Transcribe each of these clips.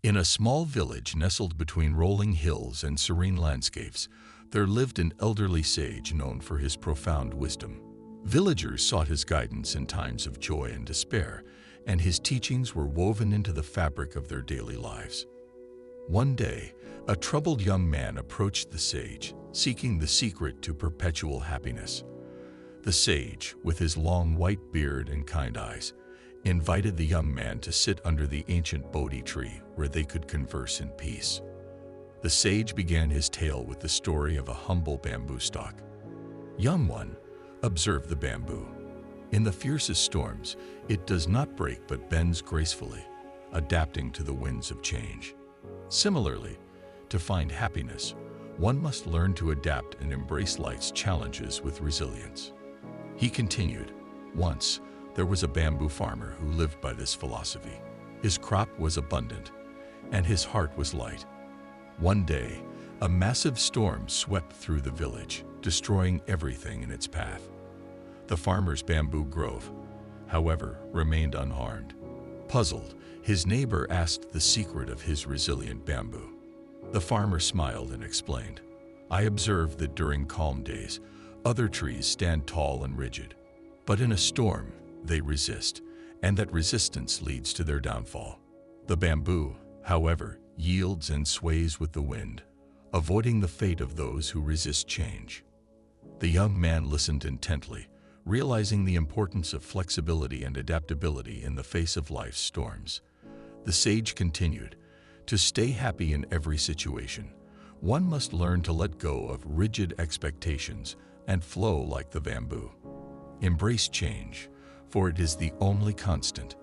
In a small village nestled between rolling hills and serene landscapes, there lived an elderly sage known for his profound wisdom. Villagers sought his guidance in times of joy and despair, and his teachings were woven into the fabric of their daily lives. One day, a troubled young man approached the sage, seeking the secret to perpetual happiness. The sage, with his long white beard and kind eyes, invited the young man to sit under the ancient Bodhi tree where they could converse in peace. The sage began his tale with the story of a humble bamboo stalk. "Young one, observe the bamboo. In the fiercest storms, it does not break but bends gracefully, adapting to the winds of change. Similarly, to find happiness, one must learn to adapt and embrace life's challenges with resilience." He continued, "Once, there was a bamboo farmer who lived by this philosophy. His crop was abundant, and his heart was light. One day, a massive storm swept through the village, destroying everything in its path. The farmer's bamboo grove, however, remained unharmed. Puzzled, his neighbor asked the secret of his resilient bamboo. The farmer smiled and explained, "I observed that during calm days, other trees stand tall and rigid, but in a storm, they resist, and that resistance leads to their downfall. The bamboo, however, yields and sways with the wind, avoiding the fate of those who resist change." The young man listened intently, realizing the importance of flexibility and adaptability in the face of life's storms. The sage continued, "To stay happy in every situation, one must learn to let go of rigid expectations and flow like the bamboo. Embrace change, for it is the only constant."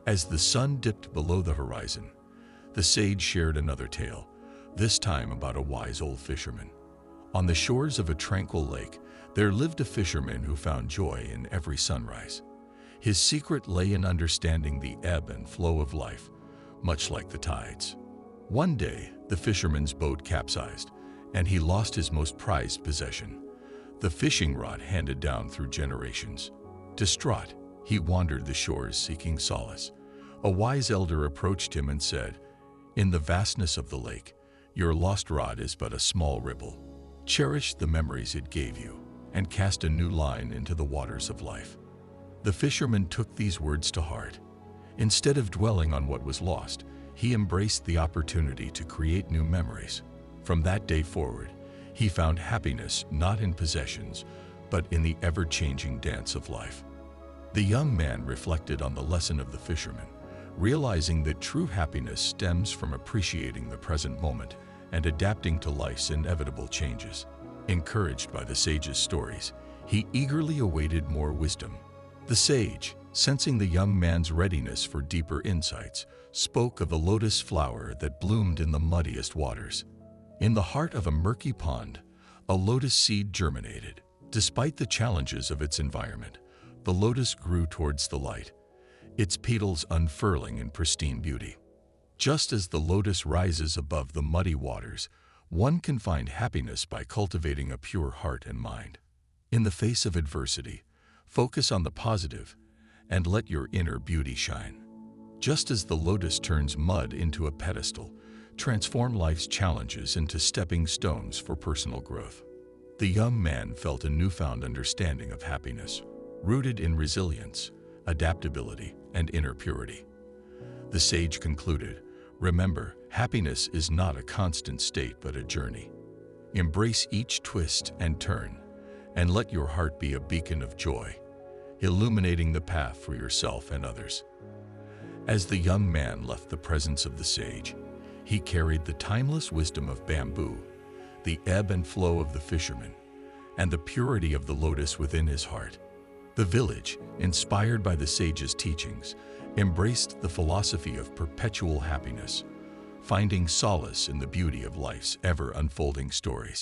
As the sun dipped below the horizon, the sage shared another tale, this time about a wise old fisherman. On the shores of a tranquil lake, there lived a fisherman who found joy in every sunrise. His secret lay in understanding the ebb and flow of life, much like the tides. One day, the fisherman's boat capsized, and he lost his most prized possession, the fishing rod handed down through generations. Distraught, he wandered the shores seeking solace. A wise elder approached him and said, "In the vastness of the lake, your lost rod is but a small ripple. Cherish the memories it gave you, and cast a new line into the waters of life." The fisherman took these words to heart. Instead of dwelling on what was lost, he embraced the opportunity to create new memories. From that day forward, he found happiness not in possessions, but in the ever-changing dance of life. The young man reflected on the lesson of the fisherman, realizing that true happiness stems from appreciating the present moment and adapting to life's inevitable changes. Encouraged by the sage's stories, he eagerly awaited more wisdom. The sage, sensing the young man's readiness for deeper insights, spoke of a lotus flower that bloomed in the muddiest waters. In the heart of a murky pond, a lotus seed germinated. Despite the challenges of its environment, the lotus grew towards the light, its petals unfurling in pristine beauty. Just as the lotus rises above the muddy waters, one can find happiness by cultivating a pure heart and mind. In the face of adversity, focus on the positive and let your inner beauty shine. Just as the lotus turns mud into a pedestal, transform life's challenges into stepping stones for personal growth. The young man felt a newfound understanding of happiness, rooted in resilience, adaptability, and inner purity. The sage concluded, "Remember, happiness is not a constant state but a journey. Embrace each twist and turn, and let your heart be a beacon of joy, illuminating the path for yourself and others." As the young man left the presence of the sage, he carried the timeless wisdom of bamboo, the ebb and flow of the fisherman, and the purity of the lotus within his heart. The village, inspired by the sage's teachings, embraced the philosophy of perpetual happiness, finding solace in the beauty of life's ever-unfolding stories.